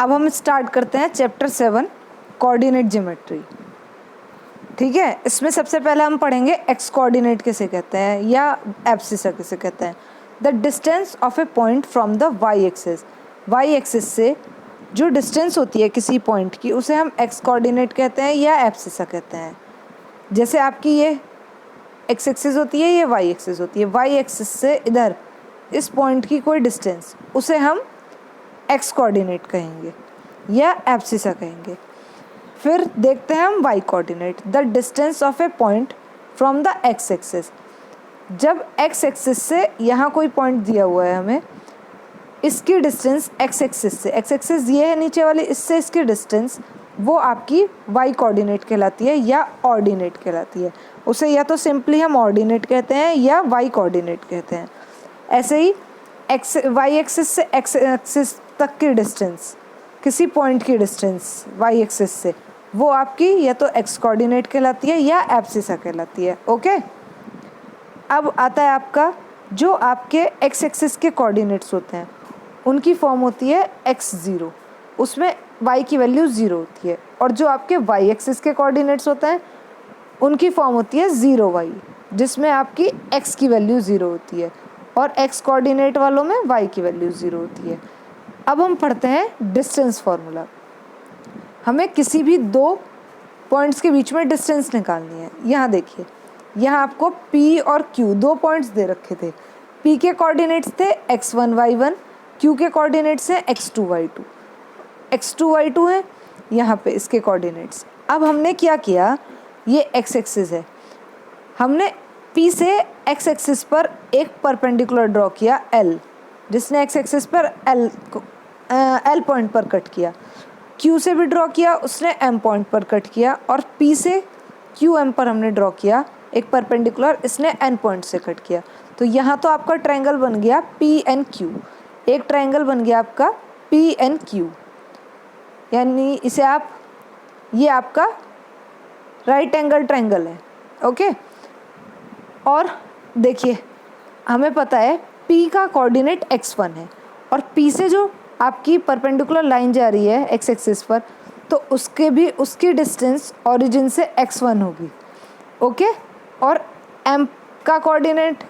अब हम स्टार्ट करते हैं चैप्टर 7 कोऑर्डिनेट ज्योमेट्री। ठीक है, इसमें सबसे पहले हम पढ़ेंगे एक्स कोऑर्डिनेट किसे कहते हैं या एब्सिसा किसे कहते हैं। The distance of a point from the Y axis, Y axis से जो डिस्टेंस होती है किसी पॉइंट की उसे हम एक्स कोऑर्डिनेट कहते हैं या एब्सिसा कहते हैं। जैसे आपकी ये एक्स एक्सिस होती है, ये वाई एक्सिस होती है। वाई एक्सिस से इधर इस पॉइंट की कोई डिस्टेंस उसे हम एक्स कोऑर्डिनेट कहेंगे या एब्सिसा कहेंगे। फिर देखते हैं हम Y coordinate, the distance of a point from the X axis. जब एक्स एक्सिस से यहाँ कोई पॉइंट दिया हुआ है हमें, इसकी डिस्टेंस एक्स एक्सिस से, एक्स एक्सिस ये है नीचे वाली, इससे इसकी डिस्टेंस वो आपकी वाई कोऑर्डिनेट कहलाती है या ऑर्डिनेट कहलाती है। उसे या तो सिंपली हम ऑर्डिनेट कहते हैं या वाई कोऑर्डिनेट कहते हैं। ऐसे ही एक्स वाई एक्सिस से एक्स एक्सिस तक की डिस्टेंस, किसी पॉइंट की डिस्टेंस वाई एक्सिस से, वो आपकी या तो एक्स कोऑर्डिनेट कहलाती है या एब्सिसा कहलाती है। ओके, अब आता है आपका जो आपके एक्स एक्सिस के कोऑर्डिनेट्स होते हैं, उनकी फॉर्म होती है x0, उसमें y की वैल्यू 0 होती है। और जो आपके y एक्सिस के कोऑर्डिनेट्स होते हैं उनकी फॉर्म होती है 0y, जिसमें आपकी x की वैल्यू 0 होती है और x कोऑर्डिनेट वालों में y की वैल्यू 0 होती है। अब हम पढ़ते हैं डिस्टेंस फार्मूला। हमें किसी भी दो पॉइंट्स के बीच में डिस्टेंस निकालनी है। यहाँ देखिए, यहाँ आपको P और Q दो पॉइंट्स दे रखे थे। P के कोऑर्डिनेट्स थे x1 y1, Q के कोऑर्डिनेट्स हैं x2 y2। x2 y2 है यहाँ पे इसके कोऑर्डिनेट्स। अब हमने क्या किया, ये x एक्सिस है, हमने P से x एक्सिस पर एक परपेंडिकुलर ड्रॉ किया L, जिसने x एक्सिस पर L पॉइंट पर कट किया। Q से भी ड्रॉ किया, उसने M पॉइंट पर कट किया। और P से QM पर हमने ड्रॉ किया एक परपेंडिकुलर, इसने N पॉइंट से कट किया। तो यहाँ तो आपका ट्रायंगल बन गया PNQ, एक ट्रायंगल बन गया आपका PNQ, यानी इसे आप, ये आपका राइट एंगल ट्रायंगल है। ओके, और देखिए हमें पता है P का कोऑर्डिनेट x1 है और P से जो आपकी परपेंडिकुलर लाइन जा रही है x एक्सिस पर, तो उसकी डिस्टेंस ओरिजिन से x1 होगी। ओके, और M का कोऑर्डिनेट,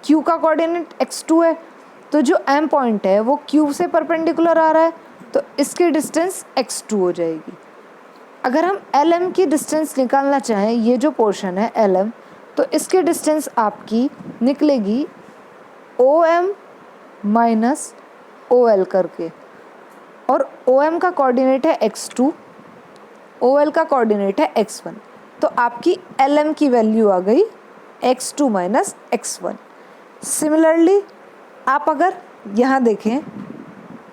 Q का कोऑर्डिनेट x2 है, तो जो M पॉइंट है वो Q से परपेंडिकुलर आ रहा है, तो इसकी डिस्टेंस x2 हो जाएगी। अगर हम LM की डिस्टेंस निकालना चाहें, ये जो पोर्शन है LM, तो इसकी डिस्टेंस आपकी निकलेगी OM माइनस OL करके। और OM का कोऑर्डिनेट है x2, OL का कोऑर्डिनेट है x1, तो आपकी LM की वैल्यू आ गई x2 माइनस x1। सिमिलरली आप अगर यहाँ देखें,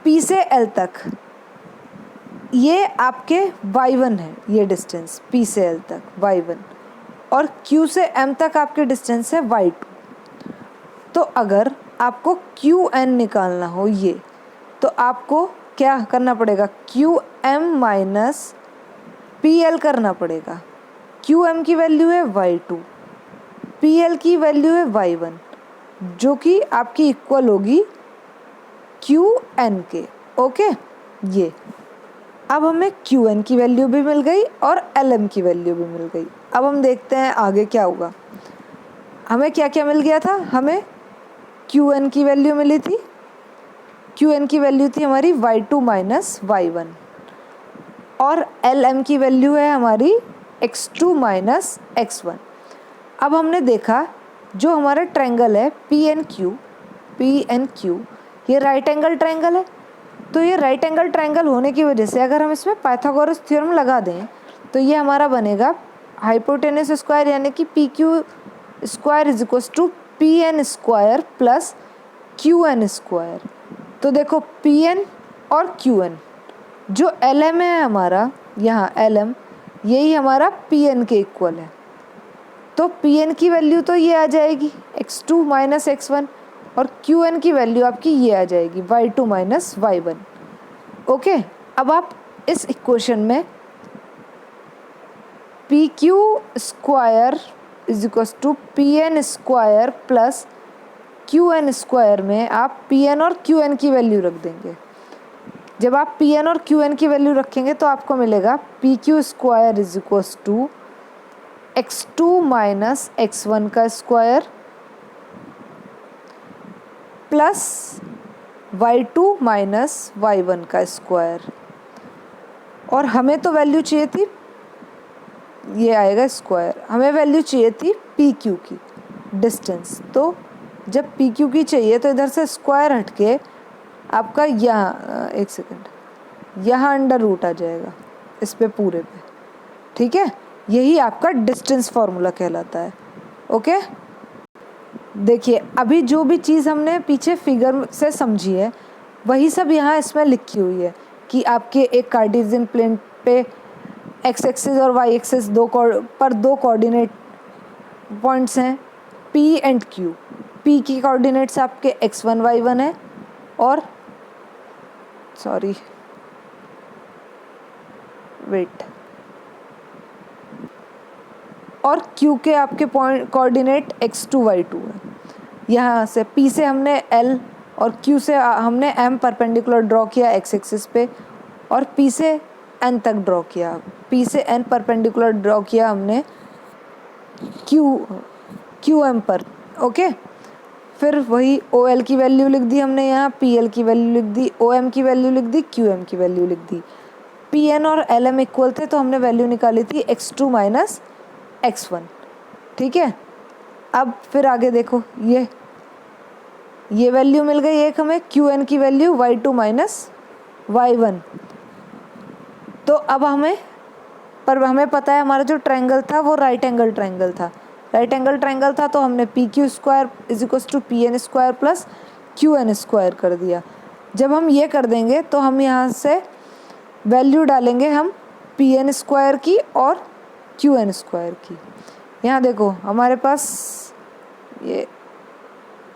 P से L तक ये आपके y1 है, ये डिस्टेंस P से L तक y1, और Q से M तक आपकी डिस्टेंस है y2। तो अगर आपको QN निकालना हो ये, तो आपको क्या करना पड़ेगा, QM माइनस PL करना पड़ेगा। QM की वैल्यू है y2, PL की वैल्यू है y1, जो कि आपकी इक्वल होगी QN के। ओके, ये अब हमें QN की वैल्यू भी मिल गई और LM की वैल्यू भी मिल गई। अब हम देखते हैं आगे क्या होगा। हमें क्या क्या मिल गया था, हमें QN की वैल्यू मिली थी, QN की वैल्यू थी हमारी y2 माइनस y1, और LM की वैल्यू है हमारी x2 माइनस x1। अब हमने देखा जो हमारा ट्रायंगल है PNQ, ये राइट एंगल ट्रायंगल है। तो ये राइट एंगल ट्रायंगल होने की वजह से अगर हम इसमें पाइथागोरस थ्योरम लगा दें, तो ये हमारा बनेगा हाइपोटेनस स्क्वायर, यानी कि PQ square is equal to PN square plus QN square. तो देखो PN और QN, जो LM है हमारा, यहाँ LM यही हमारा PN के इक्वल है। तो PN की वैल्यू तो ये आ जाएगी x2 माइनस x1, और QN की वैल्यू आपकी ये आ जाएगी y2 माइनस y1। ओके, अब आप इस इक्वेशन में PQ square is equal to PN square plus QN square में आप PN और QN की वैल्यू रख देंगे। जब आप पी एन और क्यू एन की वैल्यू रखेंगे तो आपको मिलेगा P Q square is equals to x2 minus x1 का square plus y2 minus y1 का स्क्वायर, और हमें तो वैल्यू चाहिए थी, ये आएगा स्क्वायर, हमें वैल्यू चाहिए थी पी क्यू की डिस्टेंस। तो जब पी क्यू की चाहिए तो इधर से स्क्वायर हटके आपका यहाँ, एक सेकेंड, यहाँ अंडर रूट आ जाएगा इस पे पूरे पे, ठीक है। यही आपका डिस्टेंस फार्मूला कहलाता है। ओके, देखिए अभी जो भी चीज़ हमने पीछे फिगर से समझी है वही सब यहाँ इसमें लिखी हुई है कि आपके एक कार्टेशियन प्लेन पे एक्स एक्सिस और वाई एक्सिस दो कोऑर्डिनेट पॉइंट्स हैं P एंड Q। P की कोऑर्डिनेट्स आपके x1 y1 है और और Q के आपके पॉइंट कोऑर्डिनेट x2 y2 है। यहाँ से P से हमने L और Q से हमने M परपेंडिकुलर ड्रॉ किया x एक्सिस पे, और P से N तक ड्रॉ किया, P से N परपेंडिकुलर ड्रॉ किया हमने QM पर। ओके, फिर वही OL की वैल्यू लिख दी हमने यहाँ, PL की वैल्यू लिख दी, OM की वैल्यू लिख दी, QM की वैल्यू लिख दी। PN और LM इक्वल थे तो हमने वैल्यू निकाली थी x2 माइनस x1, ठीक है। अब फिर आगे देखो, ये वैल्यू मिल गई एक हमें QN की वैल्यू y2 माइनस y1। तो अब हमें पता है हमारा जो ट्रायंगल था वो राइट एंगल ट्रायंगल था, तो हमने P Q square is equals to P N square plus Q N square कर दिया। जब हम ये कर देंगे तो हम यहाँ से वैल्यू डालेंगे हम पी एन स्क्वायर की और क्यू एन स्क्वायर की। यहाँ देखो हमारे पास ये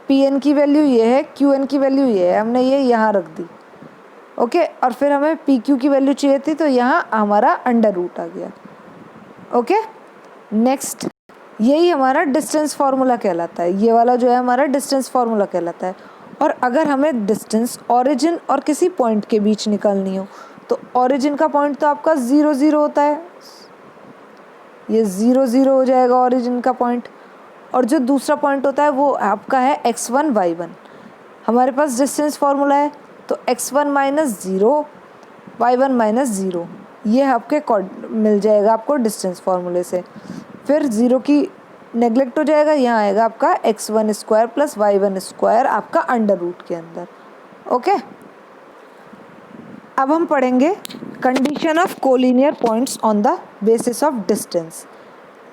पी एन की वैल्यू ये है, क्यू एन की वैल्यू ये है, हमने ये यहाँ रख दी। ओके, और फिर हमें पी क्यू की वैल्यू चाहिए थी तो यहाँ हमारा अंडर रूट आ गया। ओके, नेक्स्ट, यही हमारा डिस्टेंस फार्मूला कहलाता है, ये वाला जो है हमारा डिस्टेंस फार्मूला कहलाता है। और अगर हमें डिस्टेंस ओरिजिन और किसी पॉइंट के बीच निकालनी हो तो ओरिजिन का पॉइंट तो आपका 0 0 होता है, ये 0 0 हो जाएगा ओरिजिन का पॉइंट, और जो दूसरा पॉइंट होता है वो आपका है x1 y1। हमारे पास डिस्टेंस फार्मूला है तो x1 माइनस 0 y1 माइनस 0, ये आपके मिल जाएगा आपको डिस्टेंस फार्मूले से। फिर 0 की नेग्लेक्ट हो जाएगा, यहाँ आएगा आपका x1 square plus y1 square आपका अंडर रूट के अंदर। ओके, अब हम पढ़ेंगे condition of collinear points on the basis of distance.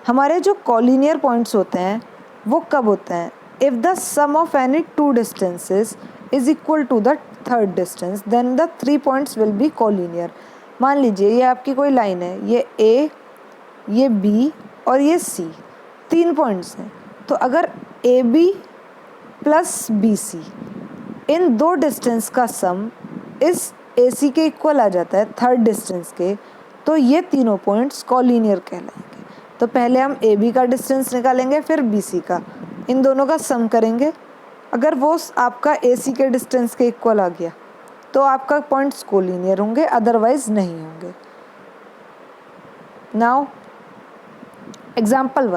हमारे जो कोलिनियर पॉइंट्स होते हैं वो कब होते हैं? If the sum of any two distances is equal to the third distance then the 3 points will be collinear. मान लीजिए ये आपकी कोई लाइन है, ये A, ये B और ये C, 3 पॉइंट्स हैं। तो अगर AB प्लस BC इन दो डिस्टेंस का सम इस AC के इक्वल आ जाता है थर्ड डिस्टेंस के, तो ये तीनों पॉइंट्स कोलिनियर कहलाएंगे। तो पहले हम AB का डिस्टेंस निकालेंगे, फिर BC का, इन दोनों का सम करेंगे। अगर वो आपका AC के डिस्टेंस के इक्वल आ गया तो आपका पॉइंट्स कोलिनियर होंगे, अदरवाइज नहीं होंगे। नाउ एग्जाम्पल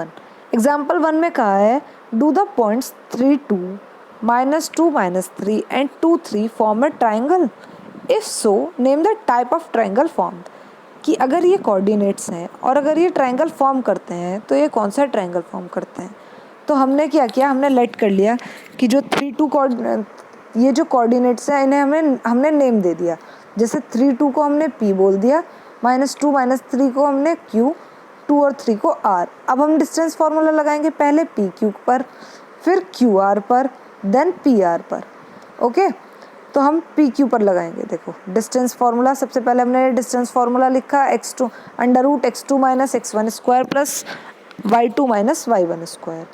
1 में कहा है do the points 3 2 -2 -3 and 2 3 form a triangle, if so name the type of triangle formed. कि अगर ये कोऑर्डिनेट्स हैं और अगर ये ट्राइंगल फॉर्म करते हैं तो ये कौन सा ट्राइंगल फॉर्म करते हैं। तो हमने क्या किया, हमने लेट कर लिया कि जो 3 2 ये जो कोऑर्डिनेट्स हैं इन्हें हमने नेम दे दिया। जैसे 3 2 को हमने P बोल दिया, -2 -3 को हमने Q, 2 और 3 को R। अब हम डिस्टेंस फार्मूला लगाएंगे, पहले PQ पर, फिर QR पर, देन PR पर। ओके, तो हम PQ पर लगाएंगे। देखो डिस्टेंस फार्मूला, सबसे पहले हमने डिस्टेंस फार्मूला लिखा x2 under root x2 minus x1 square plus y2 minus y1 square.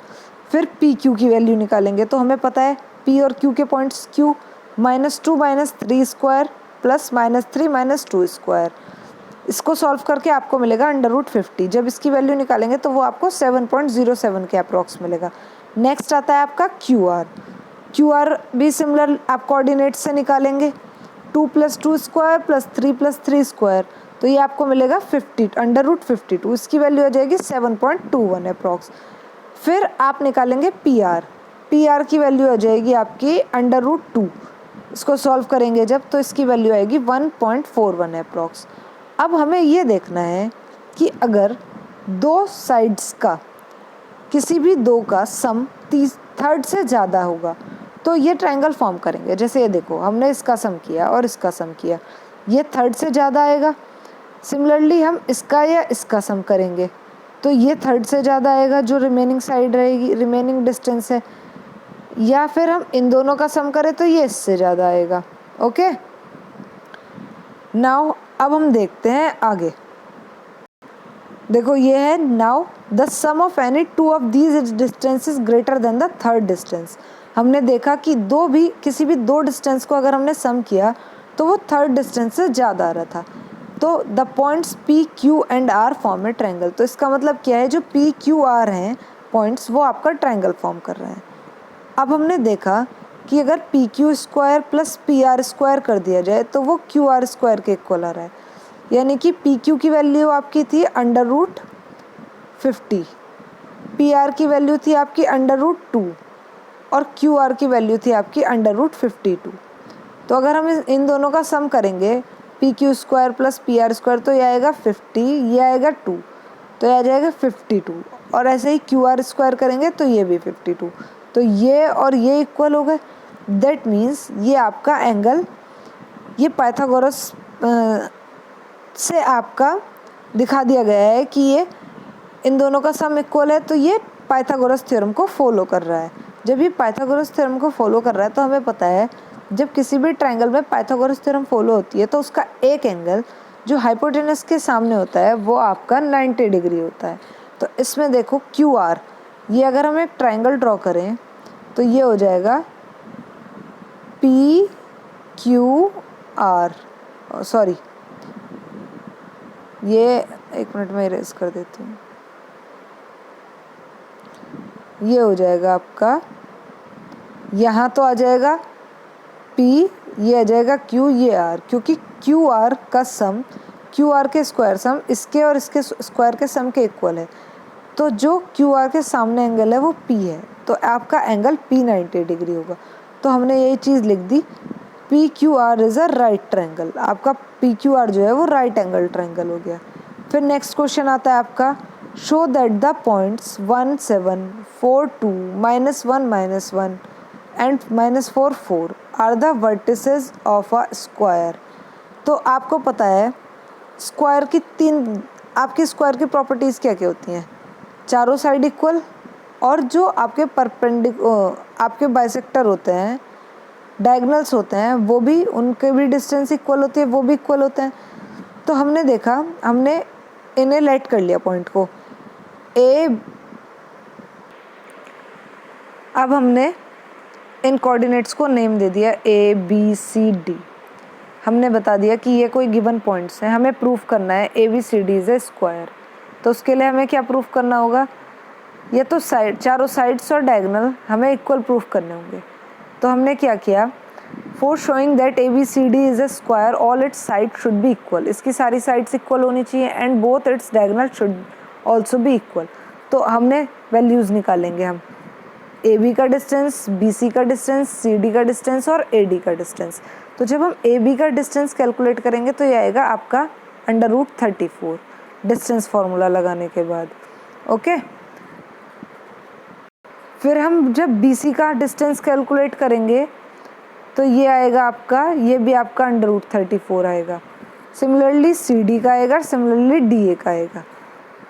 फिर PQ की वैल्यू निकालेंगे, तो हमें पता है P और Q के points Q -2 -3 square plus -3 -2 square. इसको सॉल्व करके आपको मिलेगा अंडर रूट 50। जब इसकी वैल्यू निकालेंगे तो वो आपको 7.07 के अप्रॉक्स मिलेगा। नेक्स्ट आता है आपका QR भी सिमिलर आप कोऑर्डिनेट से निकालेंगे। 2 + 2 स्क्वायर प्लस 3 + 3 स्क्वायर, तो ये आपको मिलेगा 50 √52, इसकी वैल्यू आ जाएगी 7.21 अप्रॉक्स। फिर आप निकालेंगे पी आर की वैल्यू आ जाएगी आपकी √2, इसको सॉल्व करेंगे जब तो इसकी वैल्यू आएगी 1.41 अप्रॉक्स। अब हमें ये देखना है कि अगर दो साइड्स का किसी भी दो का सम थर्ड से ज़्यादा होगा तो ये ट्रायंगल फॉर्म करेंगे। जैसे ये देखो, हमने इसका सम किया और इसका सम किया, ये थर्ड से ज़्यादा आएगा। सिमिलरली हम इसका या इसका सम करेंगे तो ये थर्ड से ज़्यादा आएगा, जो रिमेनिंग साइड रहेगी, रिमेनिंग डिस्टेंस है। या फिर हम इन दोनों का सम करें तो ये इससे ज़्यादा आएगा। ओके, नाउ अब हम देखते हैं आगे। देखो ये है, now the sum of any two of these distances greater than the third distance. हमने देखा कि किसी भी दो डिस्टेंस को अगर हमने सम किया तो वो थर्ड डिस्टेंस से ज़्यादा आ रहा था। तो the points P Q and R form a triangle. तो इसका मतलब क्या है, जो पी क्यू आर हैं पॉइंट्स, वो आपका ट्रायंगल फॉर्म कर रहे हैं। अब हमने देखा कि अगर P Q square plus P R square कर दिया जाए तो वो क्यू आर स्क्वायर के इक्वल आ रहा है। यानी कि पी क्यू की वैल्यू आपकी थी √50, पी आर की वैल्यू थी आपकी √2 और क्यू आर की वैल्यू थी आपकी √52। तो अगर हम इन दोनों का सम करेंगे, P Q square plus P R square, तो ये आएगा 50, ये आएगा 2, तो ये आ जाएगा 52। और ऐसे ही क्यू आर स्क्वायर करेंगे तो ये भी 52, तो ये और ये इक्वल हो गए। दैट मीन्स ये आपका एंगल, ये पाइथागोरस से आपका दिखा दिया गया है कि ये इन दोनों का सम इक्वल है, तो ये पाइथागोरस थ्योरम को फॉलो कर रहा है। जब ये पाइथागोरस थ्योरम को फॉलो कर रहा है तो हमें पता है जब किसी भी ट्रायंगल में पाइथागोरस थ्योरम फॉलो होती है तो उसका एक एंगल जो हाइपोटेनस के सामने होता है वो आपका 90 डिग्री होता है। तो इसमें देखो क्यू आर, ये अगर हम एक ट्रायंगल ड्रॉ करें तो ये हो जाएगा पी क्यू आर, सॉरी ये एक मिनट में इरेज कर देती हूँ। ये हो जाएगा आपका, यहाँ तो आ जाएगा P, ये आ जाएगा Q, ये R, क्योंकि क्यू आर का सम क्यू आर के स्क्वायर सम इसके और इसके स्क्वायर के सम के इक्वल है। तो जो क्यू आर के सामने एंगल है वो P है, तो आपका एंगल P 90 डिग्री होगा। तो हमने यही चीज़ लिख दी, P Q R is a right triangle. आपका पी क्यू आर जो है वो राइट एंगल ट्रायंगल हो गया। फिर नेक्स्ट क्वेश्चन आता है आपका, show that the points 1 7 4 2 -1 -1 and -4 4 are the vertices of a square. तो आपको पता है स्क्वायर की आपकी स्क्वायर की प्रॉपर्टीज़ क्या क्या होती हैं, चारों साइड इक्वल, और जो आपके आपके बाइसेक्टर होते हैं, डायगोनल्स होते हैं, वो भी, उनके भी डिस्टेंस इक्वल होती है, वो भी इक्वल होते हैं। तो हमने देखा, हमने इन्हें लेट कर लिया पॉइंट को ए। अब हमने इन कोऑर्डिनेट्स को नेम दे दिया ए बी सी डी। हमने बता दिया कि ये कोई गिवन पॉइंट्स हैं, हमें प्रूफ करना है A B C D is a square. तो उसके लिए हमें क्या प्रूफ करना होगा, ये तो चारों साइड्स और डायगोनल हमें इक्वल प्रूफ करने होंगे। तो हमने क्या किया, for showing that A B C D is a square all its side should be equal, इसकी सारी साइड्स इक्वल होनी चाहिए, and both its diagonal should also be equal. तो हमने वैल्यूज़ निकालेंगे हम, ए बी का डिस्टेंस, बी सी का डिस्टेंस, सी डी का डिस्टेंस और ए डी का डिस्टेंस। तो जब हम ए बी का डिस्टेंस कैलकुलेट करेंगे तो ये आएगा आपका √34 डिस्टेंस फार्मूला लगाने के बाद। ओके, फिर हम जब बी सी का डिस्टेंस कैलकुलेट करेंगे तो ये आएगा आपका, ये भी आपका √34 आएगा। सिमिलरली सी डी का आएगा, सिमिलरली डी ए का आएगा।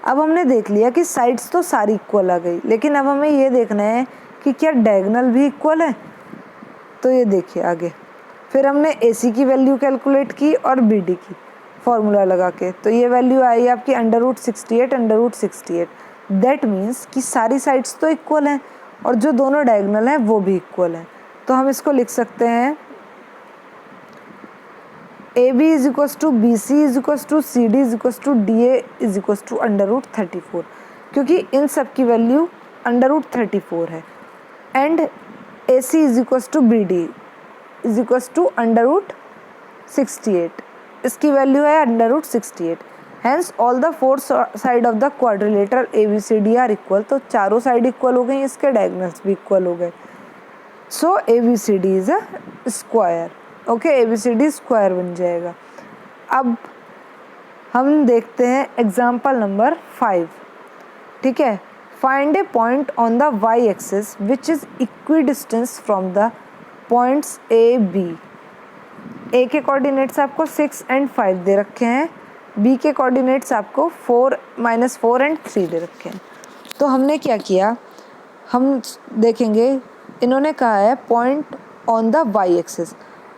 अब हमने देख लिया कि साइड्स तो सारी इक्वल आ गई, लेकिन अब हमें ये देखना है कि क्या डायगोनल भी इक्वल है। तो ये देखिए आगे, फिर हमने ए सी की वैल्यू कैलकुलेट की और बी डी की फॉर्मूला लगा के, तो ये वैल्यू आई आपकी √68 दैट मीन्स कि सारी साइड्स तो इक्वल हैं और जो दोनों डायगोनल हैं वो भी इक्वल हैं। तो हम इसको लिख सकते हैं A B is equals to B C is equals to C D is equals to D A is equals to √34, क्योंकि इन सब की वैल्यू √34 है, and A C is equals to B D is equals to 68, इसकी value है √68। Hence all the four side of the quadrilateral ABCD are equal, तो चारों side equal हो गई, इसके डायगोनल्स भी इक्वल हो गए। सो ABCD is a square. Okay, ABCD square बन जाएगा। अब हम देखते हैं एग्जाम्पल नंबर 5। ठीक है, find A point on the y axis which is equidistance from the points A B। A के कोऑर्डिनेट्स आपको 6 और 5 दे रखे हैं, B के कोऑर्डिनेट्स आपको -4 और 3 दे रखे हैं। तो हमने क्या किया, हम देखेंगे, इन्होंने कहा है point on the y axis.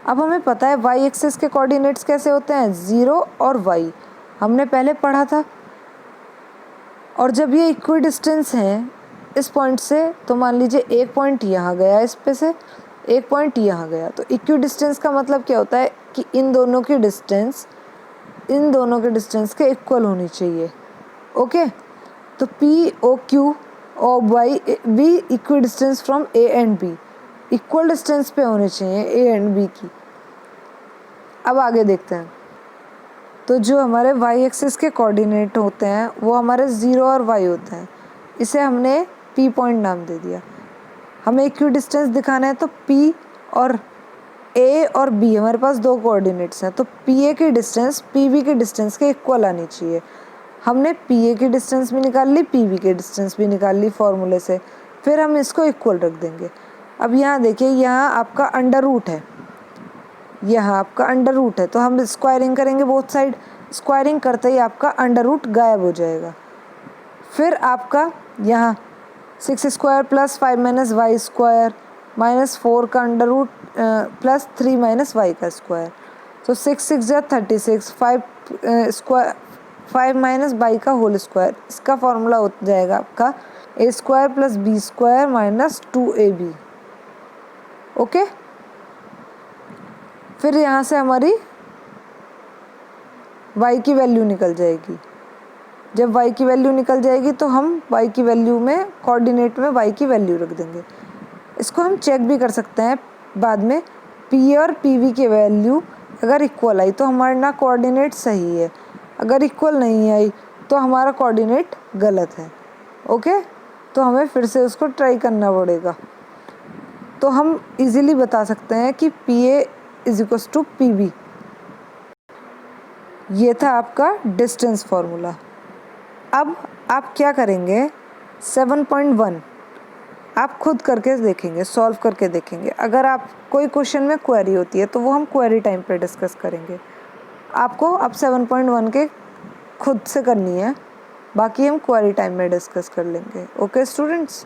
अब हमें पता है y एक्सिस के कोऑर्डिनेट्स कैसे होते हैं, 0 और y, हमने पहले पढ़ा था। और जब ये इक्विडिस्टेंस हैं इस पॉइंट से, तो मान लीजिए एक पॉइंट यहाँ गया, इस पे से एक पॉइंट यहाँ गया, तो इक्विडिस्टेंस का मतलब क्या होता है कि इन दोनों की डिस्टेंस के इक्वल होनी चाहिए। ओके, तो POQ और YB equidistance from A and B, equal distance पे होने चाहिए A एंड B की। अब आगे देखते हैं, तो जो हमारे y एक्सिस के कोऑर्डिनेट होते हैं वो हमारे 0 और y होते हैं, इसे हमने P पॉइंट नाम दे दिया। हमें इक्विडिस्टेंस दिखाना है, तो P और A और B हमारे पास दो कोऑर्डिनेट्स हैं, तो PA की डिस्टेंस PB की डिस्टेंस के इक्वल आनी चाहिए। हमने PA की डिस्टेंस भी निकाल ली, PB की डिस्टेंस भी निकाल ली फॉर्मूले से, फिर हम इसको इक्वल रख देंगे। अब यहाँ देखिए, यहाँ आपका अंडर रूट है, यहाँ आपका अंडर रूट है, तो हम स्क्वायरिंग करेंगे बोथ साइड। स्क्वायरिंग करते ही आपका अंडर रूट गायब हो जाएगा। फिर आपका यहाँ 6² + 5 - y² -4 का अंडर रूट +3 - y का स्क्वायर, तो 6 × 6 = 36, 5 - y का होल स्क्वायर, इसका फॉर्मूला हो जाएगा आपका A² + B² - 2AB। ओके, फिर यहाँ से हमारी y की वैल्यू निकल जाएगी। जब y की वैल्यू निकल जाएगी तो हम y की वैल्यू में कोऑर्डिनेट में y की वैल्यू रख देंगे। इसको हम चेक भी कर सकते हैं बाद में, P और PV की वैल्यू अगर इक्वल आई तो हमारा कोऑर्डिनेट सही है, अगर इक्वल नहीं आई तो हमारा कोऑर्डिनेट गलत है। ओके, तो हमें फिर से उसको ट्राई करना पड़ेगा। तो हम इजीली बता सकते हैं कि PA = PB। ये था आपका डिस्टेंस फार्मूला। अब आप क्या करेंगे, 7.1 आप खुद करके देखेंगे, सॉल्व करके देखेंगे। अगर आप कोई क्वेश्चन में क्वेरी होती है तो वो हम क्वेरी टाइम पे डिस्कस करेंगे। आपको अब 7.1 के खुद से करनी है, बाकी हम क्वेरी टाइम में डिस्कस कर लेंगे। Okay students.